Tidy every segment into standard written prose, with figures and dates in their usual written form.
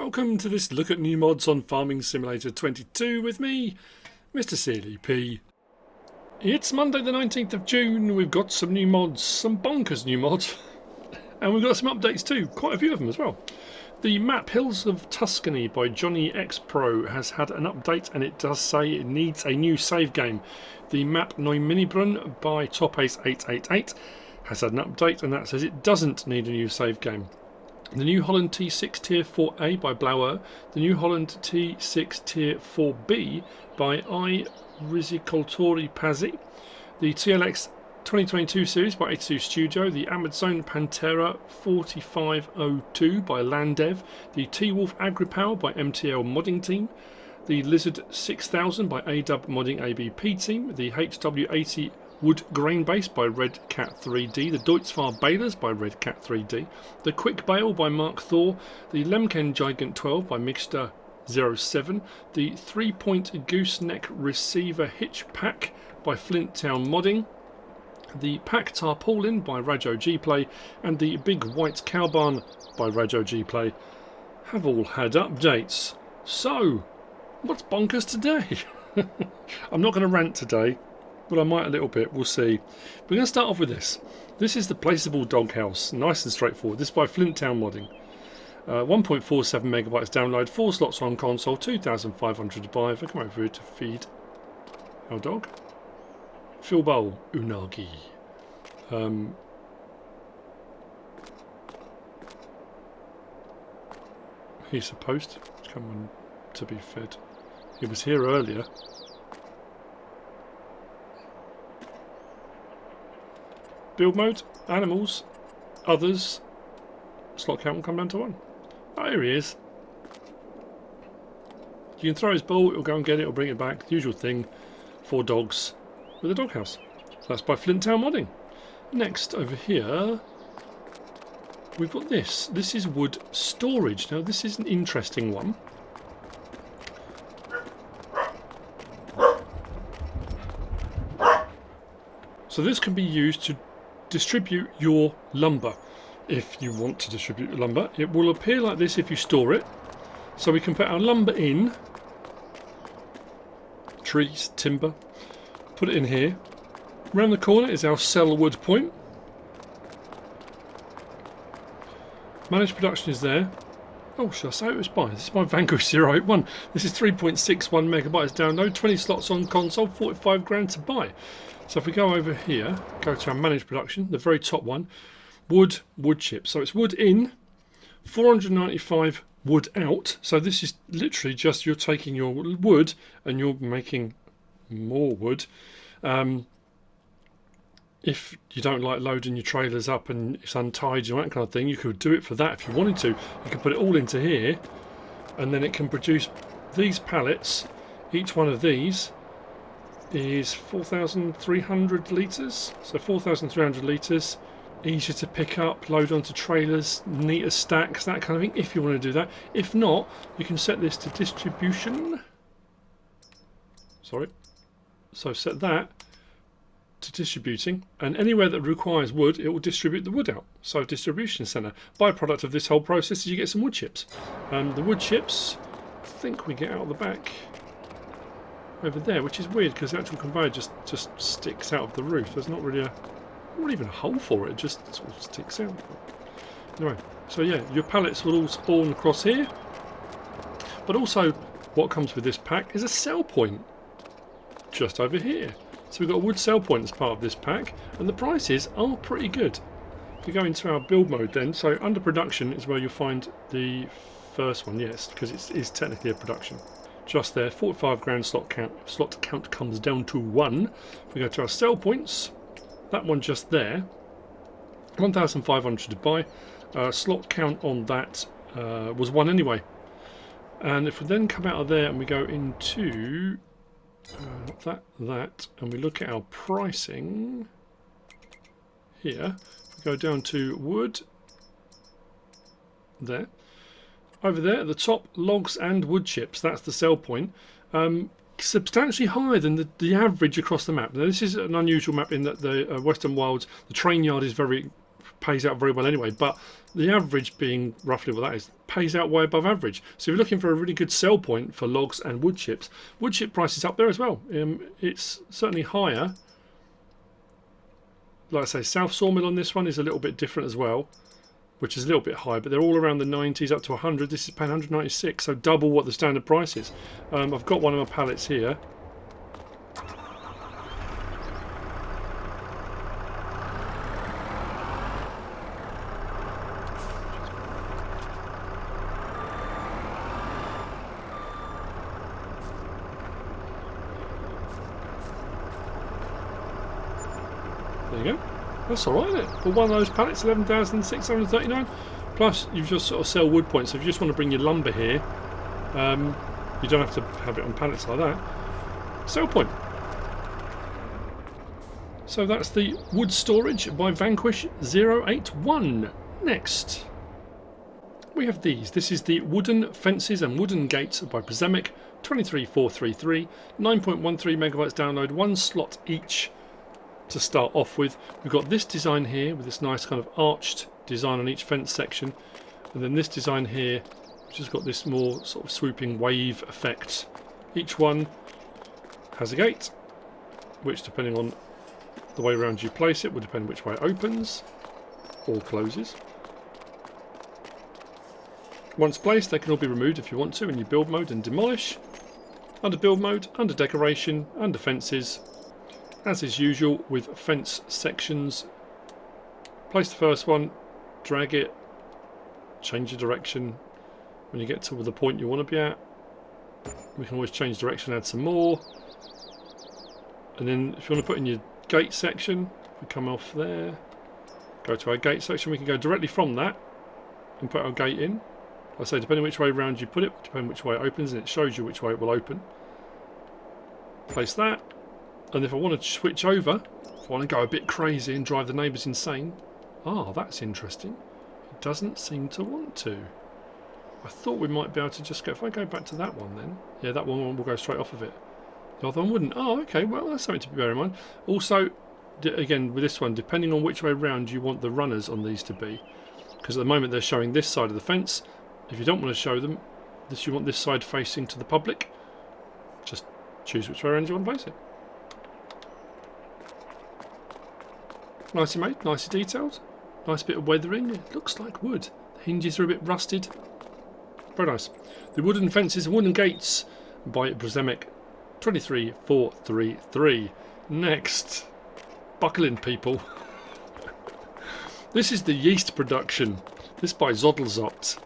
welcome to this look at new mods on Farming Simulator 22 with me, MrSealyp. It's Monday the 19th of June, we've got some new mods, some bonkers new mods, and we've got some updates too, quite a few of them as well. The map Hills of Tuscany by Johnny X Pro has had an update, and it does say it needs a new save game. The map Neuminibrunn by Topace888 has had an update, and that says it doesn't need a new save game. The New Holland T6 Tier 4A by blauea, the New Holland T6 Tier 4B by Rizicoltori Pazzi, the TLX 2022 series by 82 Studio, the Amazon Pantera 4502 by Landev, the T-Wolf Agripower by MTL Modding Team, the Lizard 6000 by ADub Modding ABP Team, the HW80 Wood Grain Base by Red Cat 3D, the Deutzfahr Balers by Red Cat 3D, the Quick Bale by Mark Thor, the Lemken Gigant 12 by Mixter 07, the 3-point Gooseneck Receiver Hitch Pack by FlintTown Modding, the Pack Tarpaulin by Rajo Gplay, and the Big White Cow Barn by Rajo Gplay have all had updates. So, what's bonkers today? I'm not going to rant today. But I might a little bit, we'll see. We're going to start off with this. This is the Placeable Doghouse, nice and straightforward. This is by FlintTown Modding. 1.47 megabytes download, 4 slots on console, 2,500 to buy. If I come over here to feed our dog. Phil Bowl, Unagi. He's supposed to come on to be fed. He was here earlier. Build mode, animals, others, slot count will come down to 1. Oh, here he is. You can throw his ball, it'll go and get it, it'll bring it back. The usual thing for dogs with a doghouse. So that's by FlintTown Modding. Next, over here, we've got this. This is wood storage. Now, this is an interesting one. So this can be used to distribute your lumber. If you want to distribute your lumber, it will appear like this if you store it. So we can put our lumber in, trees, timber, put it in here. Around the corner is our sell wood point. Manage production is there. Oh, should I say it was by? This is my Vanquish 081. This is 3.61 megabytes download, 20 slots on console, 45 grand to buy. So if we go over here, go to our managed production, the very top one, wood chips. So it's wood in, 495 wood out. So this is literally just you're taking your wood and you're making more wood. If you don't like loading your trailers up and it's untidy and that kind of thing, you could do it for that if you wanted to. You could put it all into here and then it can produce these pallets. Each one of these is 4,300 litres, so 4,300 litres, easier to pick up, load onto trailers, neater stacks, that kind of thing, if you want to do that. If not, you can set this to distribution. Sorry. So set that to distributing, and anywhere that requires wood, it will distribute the wood out. So distribution centre. Byproduct of this whole process is you get some wood chips. The wood chips, I think we get out the back over there, which is weird because the actual conveyor just sticks out of the roof. There's not really even a hole for it, it just sort of sticks out. Anyway, so yeah, your pallets will all spawn across here, but also what comes with this pack is a sell point just over here. So we've got a wood sell point as part of this pack, and the prices are pretty good. If we go into our build mode then, so under production is where you'll find the first one, yes, because it is technically a production. Just there, 45 grand slot count comes down to 1. We go to our sell points, that one just there, 1,500 to buy. Slot count on that was 1 anyway. And if we then come out of there and we go into that, and we look at our pricing here, we go down to wood, there. Over there at the top, logs and wood chips, that's the sell point. Substantially higher than the average across the map. Now this is an unusual map in that the Western Wilds, the train yard is pays out very well anyway, but the average being roughly what that is, pays out way above average. So if you're looking for a really good sell point for logs and wood chips price is up there as well. It's certainly higher. Like I say, South Sawmill on this one is a little bit different as well, which is a little bit high, but they're all around the 90s up to 100. This is paying 196, so double what the standard price is. I've got one of my pallets here. There you go. That's alright, isn't it? For one of those pallets, 11,639. Plus, you just sort of sell wood points. So if you just want to bring your lumber here, you don't have to have it on pallets like that. Sell point. So that's the wood storage by Vanquish081. Next, we have these. This is the wooden fences and wooden gates by Brezemic 23433. 9.13 megabytes download, 1 slot each. To start off with, we've got this design here with this nice kind of arched design on each fence section, and then this design here which has got this more sort of swooping wave effect. Each one has a gate which, depending on the way around you place it, will depend which way it opens or closes. Once placed, they can all be removed if you want to in your build mode and demolish. Under build mode, under decoration, under fences, as is usual with fence sections, place the first one, drag it, change the direction when you get to the point you want to be at. We can always change direction, add some more, and then if you want to put in your gate section, we come off there, go to our gate section, we can go directly from that and put our gate in. Like I say, depending which way around you put it, depending which way it opens, and it shows you which way it will open. Place that. And if I want to switch over, if I want to go a bit crazy and drive the neighbours insane, that's interesting. It doesn't seem to want to. I thought we might be able to just go, if I go back to that one then, yeah, that one will go straight off of it. The other one wouldn't. Oh, okay, well, that's something to bear in mind. Also, again, with this one, depending on which way round you want the runners on these to be, because at the moment they're showing this side of the fence. If you don't want to show them, you want this side facing to the public, just choose which way around you want to place it. Nicely made, nicely detailed, nice bit of weathering. It looks like wood. The hinges are a bit rusted. Very nice. The wooden fences and wooden gates by Brezemic 23433. Next, buckle in, people. This is the yeast production. This by ZoddelZockt.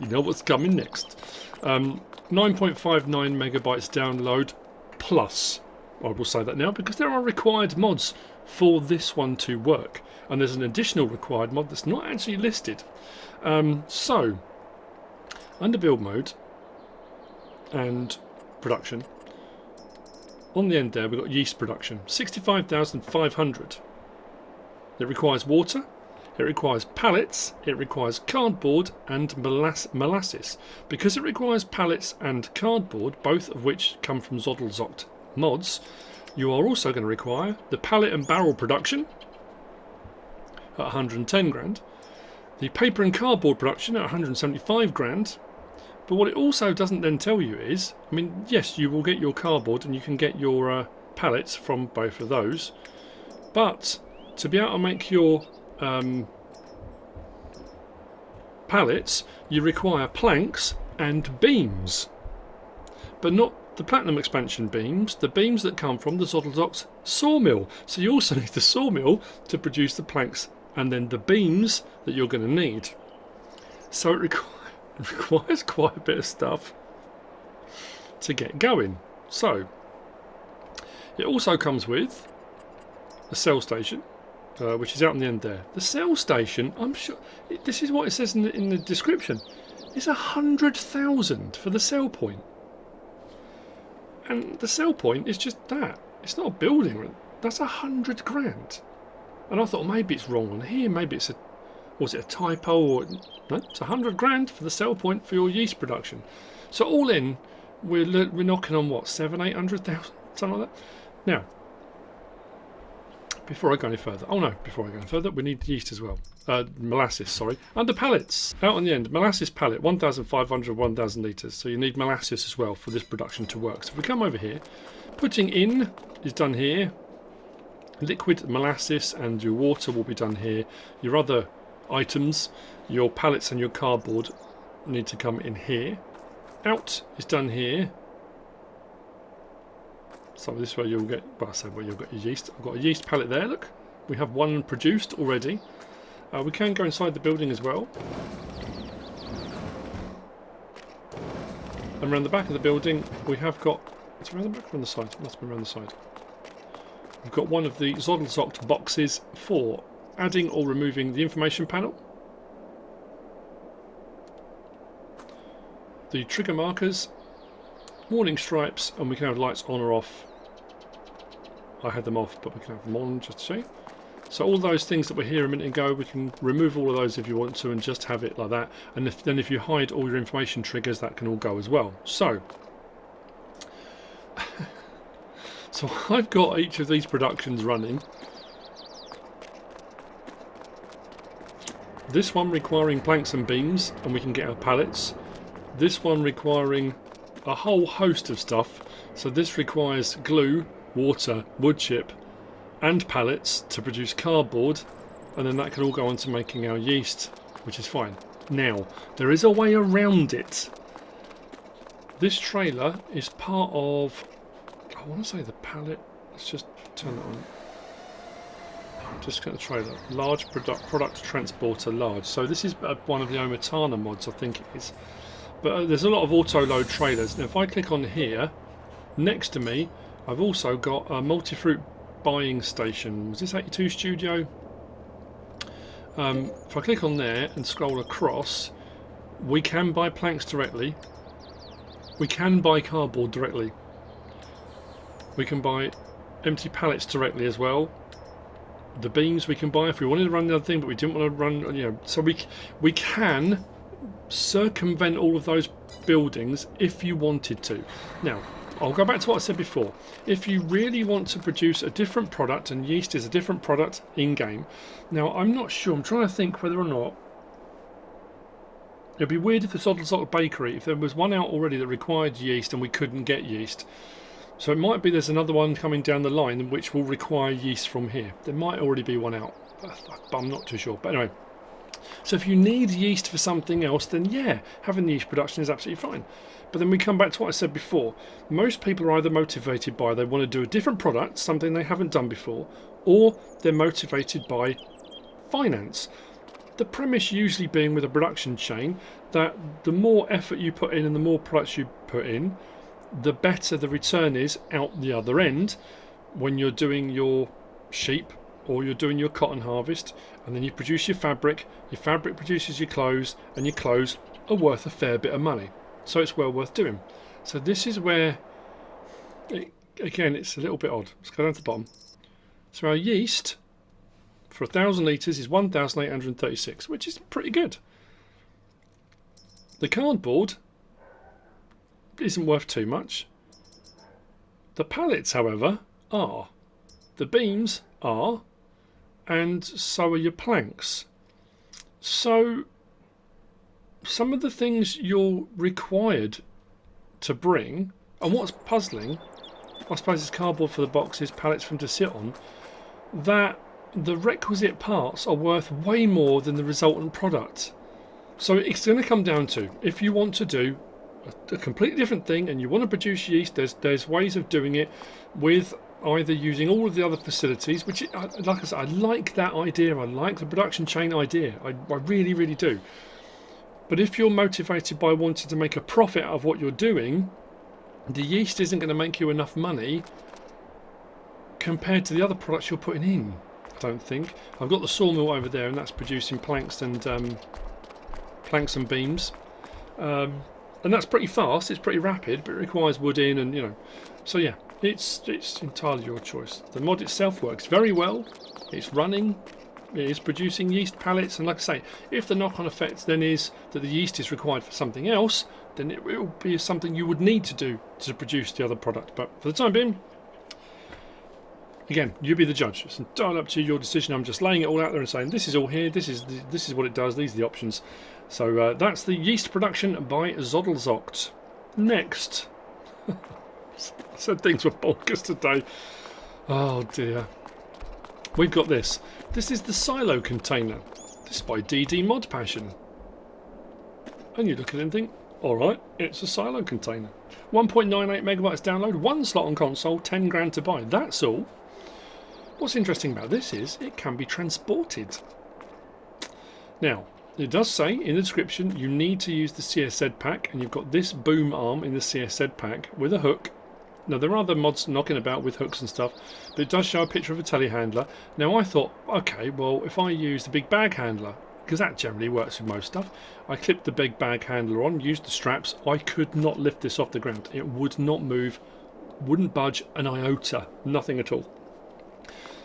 You know what's coming next. 9.59 megabytes download plus. I will say that now because there are required mods for this one to work, and there's an additional required mod that's not actually listed. So under build mode and production, on the end there we've got yeast production 65,500. It requires water, it requires pallets, it requires cardboard and molasses. Because it requires pallets and cardboard, both of which come from ZoddelZockt mods, you are also going to require the pallet and barrel production at 110 grand, the paper and cardboard production at 175 grand. But what it also doesn't then tell you is, I mean, yes, you will get your cardboard and you can get your pallets from both of those, but to be able to make your pallets, you require planks and beams, but not the Platinum expansion beams, the beams that come from the ZoddelZockt sawmill. So you also need the sawmill to produce the planks and then the beams that you're going to need. So it requires quite a bit of stuff to get going. So it also comes with a cell station, which is out on the end there. The cell station, I'm sure, this is what it says in the description, is 100,000 for the cell point. And the sell point is just that. It's not a building. That's 100 grand. And I thought maybe it's wrong on here. Maybe it's was it a typo? Or no, it's 100 grand for the sell point for your yeast production. So all in, we're knocking on what, 700,000, 800,000, something like that. Now, before I go any further, before I go any further, we need yeast as well. Molasses, sorry. And the pallets. Out on the end, molasses pallet, 1,500, 1,000 litres. So you need molasses as well for this production to work. So if we come over here, putting in is done here. Liquid molasses and your water will be done here. Your other items, your pallets and your cardboard, need to come in here. Out is done here. So this way you'll get, well I say where you'll get your yeast. I've got a yeast pallet there, look. We have one produced already. We can go inside the building as well. And around the back of the building we have got, it's around the back or on the side? It must be around the side. We've got one of the ZoddelZockt boxes for adding or removing the information panel. The trigger markers, warning stripes, and we can have lights on or off. I had them off, but we can have them on just to show you. So all those things that were here a minute ago, we can remove all of those if you want to and just have it like that. And then if you hide all your information triggers, that can all go as well. So, so I've got each of these productions running. This one requiring planks and beams, and we can get our pallets. This one requiring a whole host of stuff. So this requires glue, water, wood chip and pallets to produce cardboard, and then that can all go on to making our yeast, which is fine. Now there is a way around it. This trailer is part of, I want to say the pallet, let's just turn it on. Just get the trailer. Large product transporter large. So this is one of the Omatana mods, I think it is. But there's a lot of auto-load trailers. Now if I click on here, next to me, I've also got a multi-fruit buying station. Was this 82 Studio? If I click on there and scroll across, we can buy planks directly. We can buy cardboard directly. We can buy empty pallets directly as well. The beams we can buy if we wanted to run the other thing, but we didn't want to run, you know, so we can circumvent all of those buildings if you wanted to. Now I'll go back to what I said before. If you really want to produce a different product, and yeast is a different product in game, now I'm not sure, I'm trying to think whether or not it'd be weird if the ZoddelZockt bakery, if there was one out already that required yeast and we couldn't get yeast. So it might be there's another one coming down the line which will require yeast from here. There might already be one out, but I'm not too sure. But anyway, so if you need yeast for something else, then yeah, having the yeast production is absolutely fine. But then we come back to what I said before. Most people are either motivated by they want to do a different product, something they haven't done before, or they're motivated by finance. The premise usually being with a production chain that the more effort you put in and the more products you put in, the better the return is out the other end when you're doing your sheep or you're doing your cotton harvest, and then you produce your fabric produces your clothes, and your clothes are worth a fair bit of money. So it's well worth doing. So this is where, again, it's a little bit odd. Let's go down to the bottom. So our yeast for 1,000 litres is 1,836, which is pretty good. The cardboard isn't worth too much. The pallets, however, are. The beams are, and so are your planks. So some of the things you're required to bring, and what's puzzling, I suppose it's cardboard for the boxes, pallets for them to sit on, that the requisite parts are worth way more than the resultant product. So it's going to come down to, if you want to do a completely different thing and you want to produce yeast, there's ways of doing it with either using all of the other facilities, which, like I said, I like that idea. I like the production chain idea. I really, really do. But if you're motivated by wanting to make a profit out of what you're doing, the yeast isn't going to make you enough money compared to the other products you're putting in, I don't think. I've got the sawmill over there, and that's producing planks and beams. And that's pretty fast, it's pretty rapid, but it requires wood in, and you know. So yeah, it's entirely your choice. The mod itself works very well. It's running. It is producing yeast pallets, and like I say, if the knock-on effect then is that the yeast is required for something else, then it will be something you would need to do to produce the other product. But for the time being, Again, you be the judge. It's entirely up to you, your decision. I'm just laying it all out there and saying this is all here. This is what it does. These are the options. So that's the yeast production by ZoddelZockt. Next, I said things were bonkers today. Oh dear. We've got this. This is the silo container. This is by ModPassion. And you look at it and think, alright, it's a silo container. 1.98 megabytes download, 1 slot on console, 10 grand to buy. That's all. What's interesting about this is it can be transported. Now, it does say in the description you need to use the CSZ pack, and you've got this boom arm in the CSZ pack with a hook. Now, there are other mods knocking about with hooks and stuff, but it does show a picture of a telehandler. Now, I thought, okay, well, if I use the big bag handler, because that generally works with most stuff, I clipped the big bag handler on, used the straps. I could not lift this off the ground. It would not move, wouldn't budge an iota, nothing at all.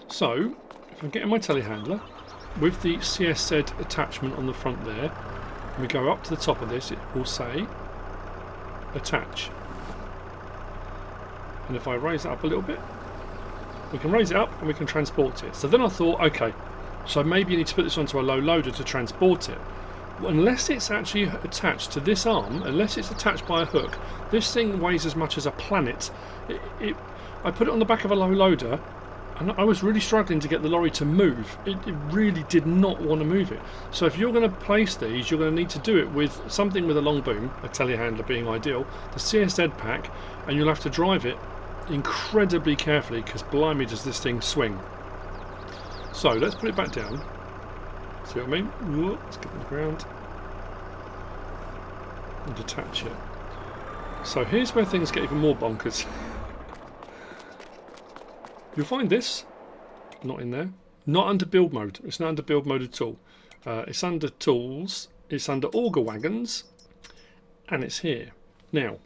So, if I'm getting my telehandler with the CSZ attachment on the front there, and we go up to the top of this, it will say attach. And if I raise that up a little bit, we can raise it up and we can transport it. So then I thought, okay, so maybe you need to put this onto a low loader to transport it. Unless it's actually attached to this arm, unless it's attached by a hook, this thing weighs as much as a planet. I put it on the back of a low loader, and I was really struggling to get the lorry to move. It really did not want to move it. So if you're going to place these, you're going to need to do it with something with a long boom, a telehandler being ideal, the CSZ pack, and you'll have to drive it incredibly carefully because blimey does this thing swing. So let's put it back down. See what I mean? Let's get on the ground and detach it. So here's where things get even more bonkers. You'll find this not in there, not under build mode. It's not under build mode at all. It's under tools, it's under auger wagons, and it's here. Now,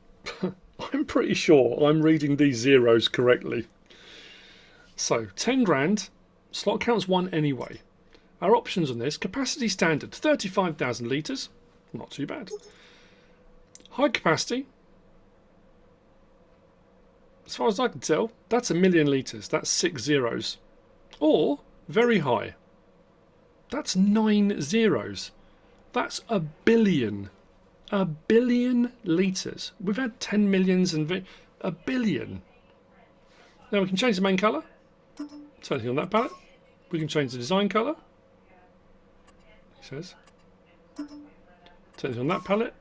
I'm pretty sure I'm reading these zeros correctly. So 10 grand, slot counts 1 anyway. Our options on this: capacity standard 35,000 litres, not too bad. High capacity, as far as I can tell, that's 1 million litres, that's 6 zeros. Or very high, that's 9 zeros. That's a billion litres. We've had 10 millions and a billion. Now we can change the main colour. So anything on that palette. We can change the design colour. He says. So anything on that palette.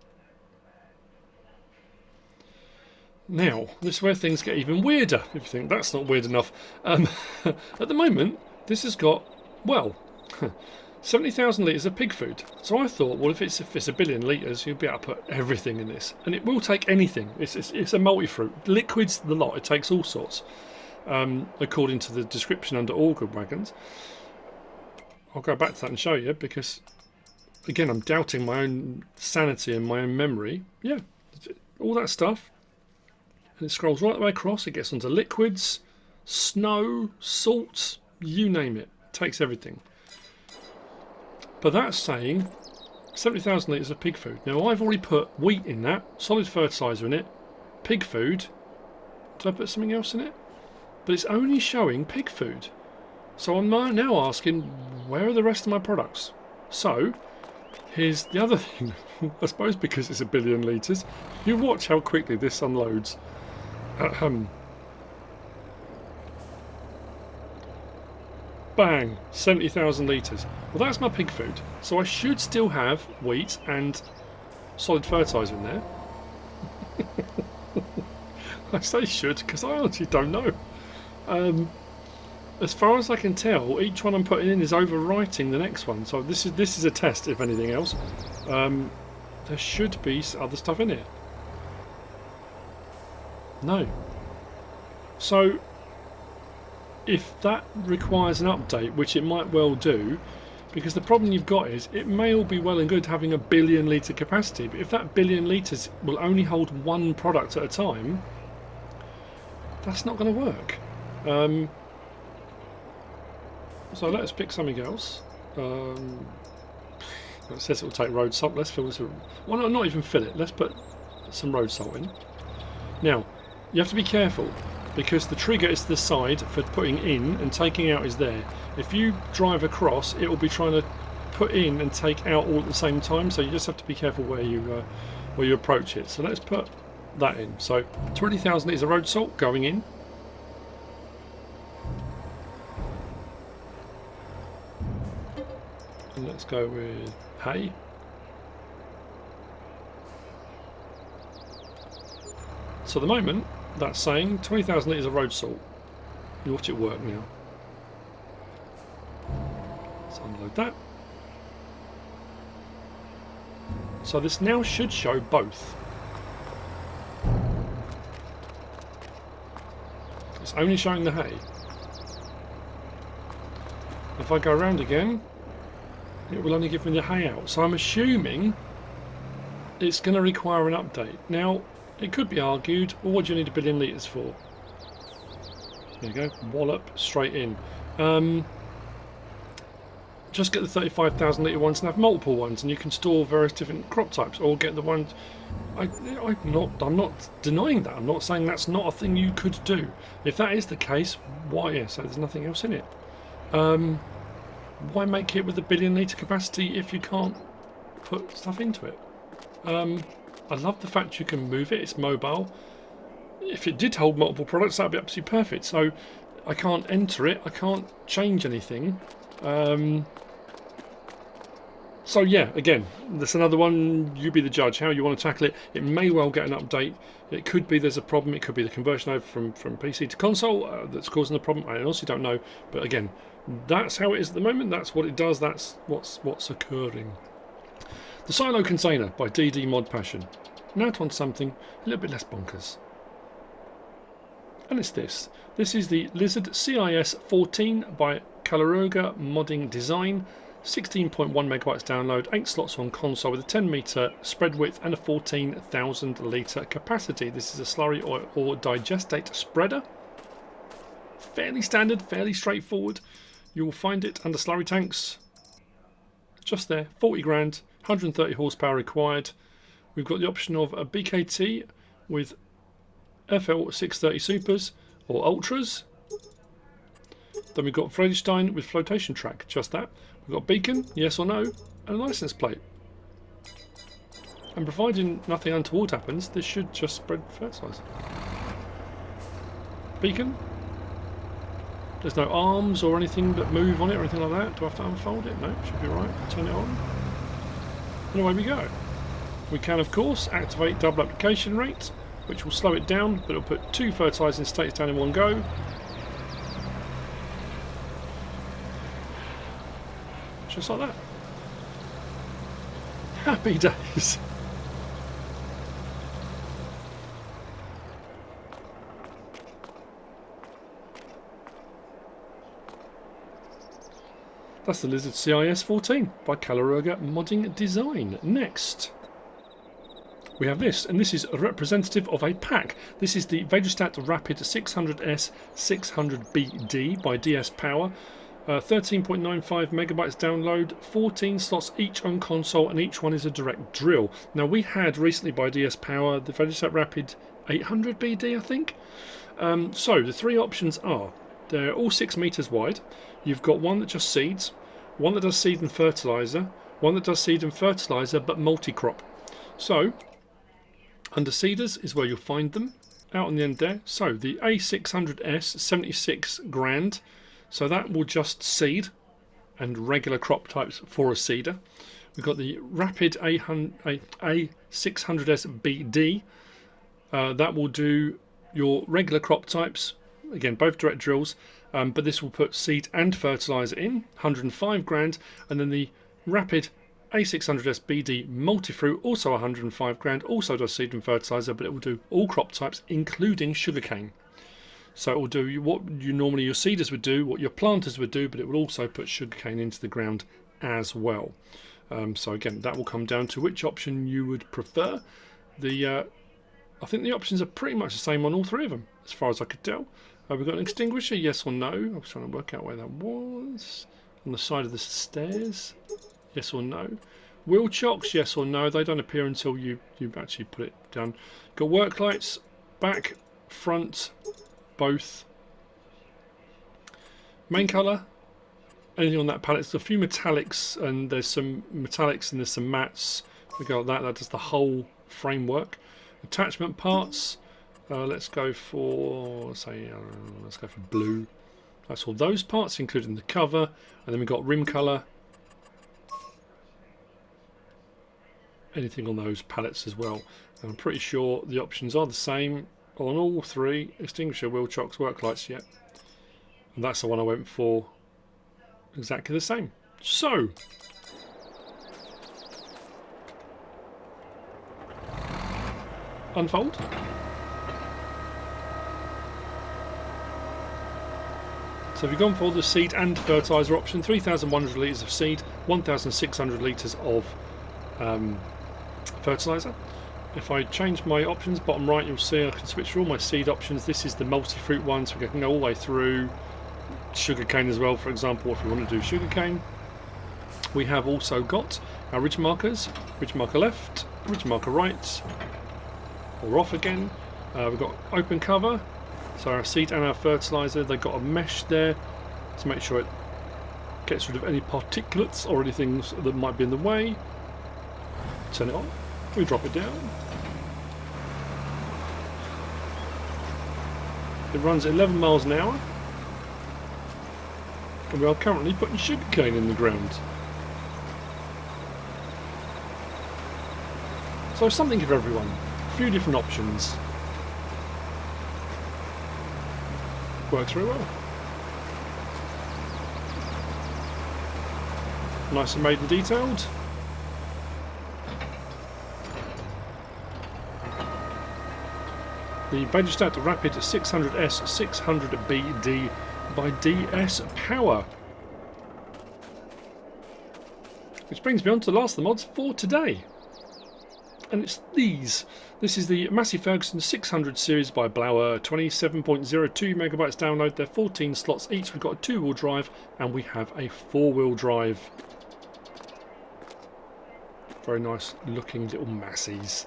Now, this is where things get even weirder, if you think that's not weird enough. At the moment, this has got, well, 70,000 litres of pig food. So I thought, well, if it's 1 billion litres, you'll be able to put everything in this. And it will take anything. It's a multi-fruit. Liquids, the lot. It takes all sorts, according to the description under auger wagons. I'll go back to that and show you, because, again, I'm doubting my own sanity and my own memory. Yeah, all that stuff. And it scrolls right the way across. It gets onto liquids, snow, salts, you name it. It takes everything. But that's saying 70,000 litres of pig food. Now I've already put wheat in that, solid fertiliser in it, pig food. Did I put something else in it? But it's only showing pig food. So I'm now asking, where are the rest of my products? So here's the other thing. I suppose because it's 1 billion litres, you watch how quickly this unloads. Bang, 70,000 litres. Well, that's my pig food. So I should still have wheat and solid fertiliser in there. I say should because I honestly don't know. As far as I can tell, each one I'm putting in is overwriting the next one. So this is a test, if anything else. There should be other stuff in it. No. So if that requires an update, which it might well do, because the problem you've got is it may all be well and good having 1 billion litre capacity, but if that 1 billion litres will only hold one product at a time, that's not going to work. So let's pick something else. It says it will take road salt. Let's fill this. Why not even fill it? Let's put some road salt in. Now, you have to be careful. because the trigger is the side for putting in, and taking out is there. If you drive across, it will be trying to put in and take out all at the same time, so you just have to be careful where you approach it. So let's put that in. So 20,000 litres of road salt going in. And let's go with hay. So at the moment, that's saying 20,000 litres of road salt. You watch it work now. Let's unload that. So this now should show both. It's only showing the hay. If I go around again, it will only give me the hay out. So I'm assuming it's going to require an update. Now, it could be argued, well, what do you need 1 billion litres for? There you go, wallop straight in. Just get the 35,000 litre ones and have multiple ones, and you can store various different crop types, or get the ones. I'm not denying that. I'm not saying that's not a thing you could do. If that is the case, why? Yeah, so there's nothing else in it. Why make it with a 1 billion litre capacity if you can't put stuff into it? I love the fact you can move it. It's mobile. If it did hold multiple products, that'd be absolutely perfect. So I can't enter it. I can't change anything. So yeah, again, that's another one. You be the judge how you want to tackle it. It may well get an update. It could be there's a problem. It could be the conversion over from PC to console that's causing the problem. I honestly don't know. But again, that's how it is at the moment. That's what it does. That's what's occurring. The Silo Container by DD ModPassion. Now to on something a little bit less bonkers. And it's this. This is the Lizard CIS14 by caleruega modding design. 16.1 megabytes download, 8 slots on console with a 10 metre spread width and a 14,000 litre capacity. This is a slurry or digestate spreader. Fairly standard, fairly straightforward. You will find it under slurry tanks. Just there, 40 grand, 130 horsepower required. We've got the option of a BKT with FL630 Supers or Ultras. Then we've got Vaederstad with flotation track, just that. We've got beacon, yes or no, and a license plate. And providing nothing untoward happens, this should just spread fertiliser. Beacon. There's no arms or anything that move on it or anything like that. Do I have to unfold it? No, should be right. Turn it on. And away we go. We can, of course, activate double application rate, which will slow it down, but it'll put 2 fertilising states down in one go. Just like that. Happy days. That's the Lizard CIS14 by caleruega modding design. Next, we have this, and this is a representative of a pack. This is the Vaederstad Rapid 600S 600BD by DS Power. 13.95 megabytes download, 14 slots each on console, and each one is a direct drill. Now, we had recently by DS Power the Vaederstad Rapid 800BD, I think. So the 3 options are, they're all 6 meters wide. You've got one that just seeds, one that does seed and fertilizer, one that does seed and fertilizer but multi-crop. So under seeders is where you'll find them out on the end there. So the A600S 76 grand. So that will just seed and regular crop types for a seeder. We've got the Rapid A600S BD. That will do your regular crop types. Again, both direct drills, but this will put seed and fertilizer in, 105 grand. And then the Rapid A600S BD Multi-Fruit, also 105 grand, also does seed and fertilizer, but it will do all crop types, including sugarcane. So it will do what you normally your seeders would do, what your planters would do, but it will also put sugarcane into the ground as well. So again, that will come down to which option you would prefer. I think the options are pretty much the same on all 3 of them, as far as I could tell. We've got an extinguisher, yes or no. I was trying to work out where that was. On the side of the stairs, yes or no. Wheel chocks, yes or no. They don't appear until you actually put it down. Got work lights, back, front, both. Main colour, anything on that palette. There's a few metallics, and there's some metallics and there's some mattes. We go like that. That does the whole framework. Attachment parts. Let's go for let's go for blue. That's all those parts, including the cover, and then we've got rim colour. Anything on those palettes as well. And I'm pretty sure the options are the same on all three. Extinguisher, wheel chocks, work lights, yet. And that's the one I went for. Exactly the same. So, unfold. So we've gone for the seed and fertiliser option. 3,100 litres of seed, 1,600 litres of fertiliser. If I change my options, bottom right, you'll see I can switch through all my seed options. This is the multi-fruit one, so we can go all the way through. Sugarcane as well, for example, if we want to do sugarcane. We have also got our ridge markers, ridge marker left, ridge marker right, or off again. We've got open cover, so our seed and our fertiliser, they've got a mesh there to make sure it gets rid of any particulates or anything that might be in the way. Turn it on, we drop it down. It runs at 11 miles an hour. And we are currently putting sugarcane in the ground. So something for everyone. A few different options. Works very well. Nice and made and detailed. The Vaederstad Rapid 600S 600BD by DS Power. Which brings me on to the last of the mods for today. And it's these. This is the Massey-Ferguson 600 series by blauea, 27.02 megabytes download. They're 14 slots each. We've got a 2-wheel drive and we have a 4-wheel drive. Very nice looking little Masseys.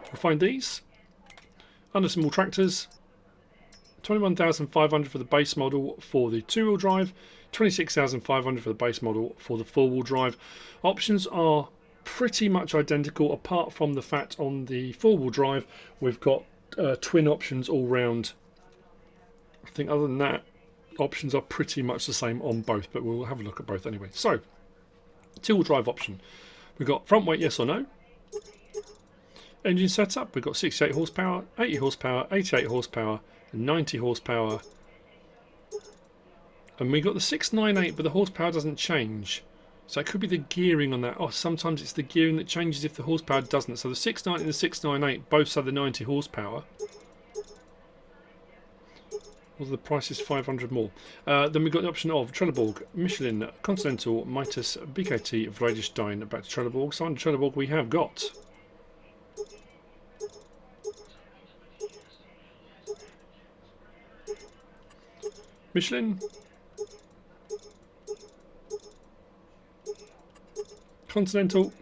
We'll find these under small tractors. 21,500 for the base model for the 2-wheel drive, 26,500 for the base model for the 4-wheel drive. Options are pretty much identical, apart from the fact on the 4-wheel drive we've got twin options all round. I think other than that, options are pretty much the same on both, but we'll have a look at both anyway. So, 2-wheel drive option. We've got front weight, yes or no. Engine setup, we've got 68 horsepower, 80 horsepower, 88 horsepower, 90 horsepower, and we got the 698, but the horsepower doesn't change, so it could be the gearing on that. Oh, sometimes it's the gearing that changes if the horsepower doesn't. So the 690 and the 698 both say the 90 horsepower. Well, the price is 500 more. Then we've got the option of Trelleborg, Michelin, Continental, Mitas, BKT, Vaederstad. Back to Trelleborg. So under Trelleborg we have got Michelin, Continental,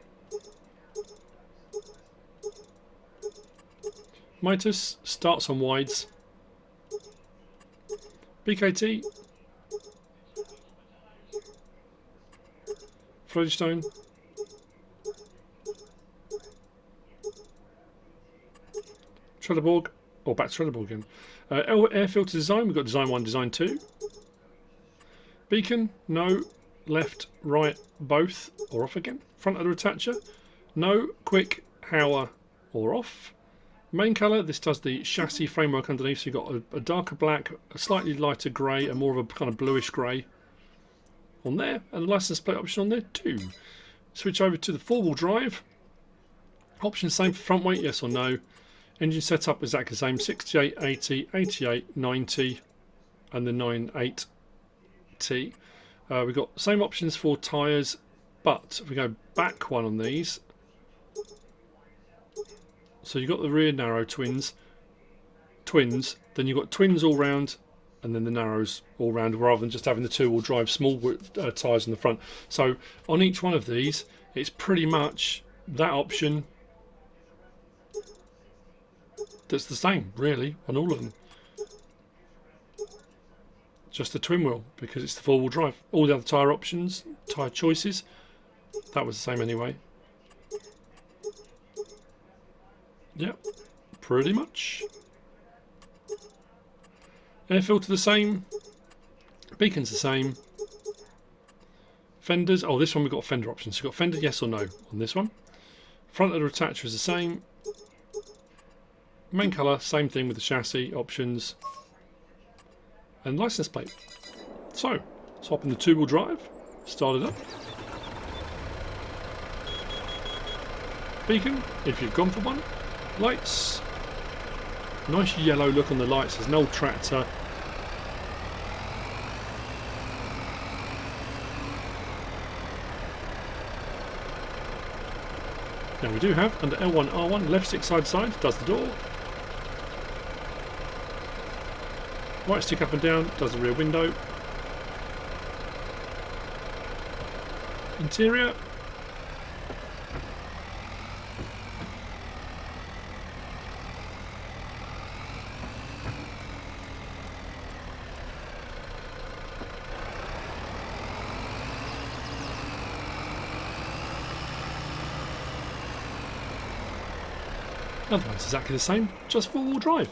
Mitas starts on wides, BKT, Vaederstad, Trelleborg, or back to Trelleborg again. Air filter design, we've got design 1, design 2. Beacon, no. Left, right, both, or off again. Front of the attacher, no. Quick, Hauer, or off. Main colour, this does the chassis framework underneath, so you've got a darker black, a slightly lighter grey, and more of a kind of bluish grey on there, and the license plate option on there too. Switch over to the 4-wheel drive. Option same for front weight, yes or no. Engine setup is exactly the same, 68, 80, 88, 90, and the 98T. We've got the same options for tyres, but if we go back one on these, so you've got the rear narrow twins, then you've got twins all round, and then the narrows all round, rather than just having the 2-wheel drive small tyres in the front. So on each one of these, it's pretty much that option that's the same, really, on all of them. just the twin wheel because it's the four-wheel drive. All the other tyre options, tyre choices, that was the same anyway. Yep, pretty much. Air filter the same. Beacon's the same. Fenders, oh, this one we've got fender options. So we've got fender yes or no on this one. Front of the attacher is the same. Main colour, same thing with the chassis options. And license plate. So, let's hop in the two-wheel drive. Start it up. Beacon, if you've gone for one. Lights. Nice yellow look on the lights. There's an old tractor. Now we do have, under L1, R1, left stick side to side, does the door. Right stick up and down, does the rear window. Interior. Other one's exactly the same, just four-wheel drive.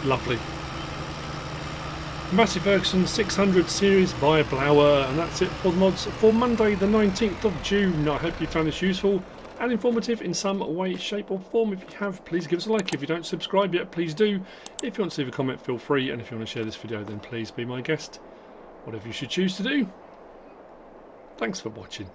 Lovely. Massey-Ferguson 600 series by blauea, and that's it for the mods for Monday the 19th of June. I hope you found this useful and informative in some way, shape or form. If you have, please give us a like. If you don't subscribe yet, please do. If you want to leave a comment, feel free, and if you want to share this video, then please be my guest. Whatever you should choose to do. Thanks for watching.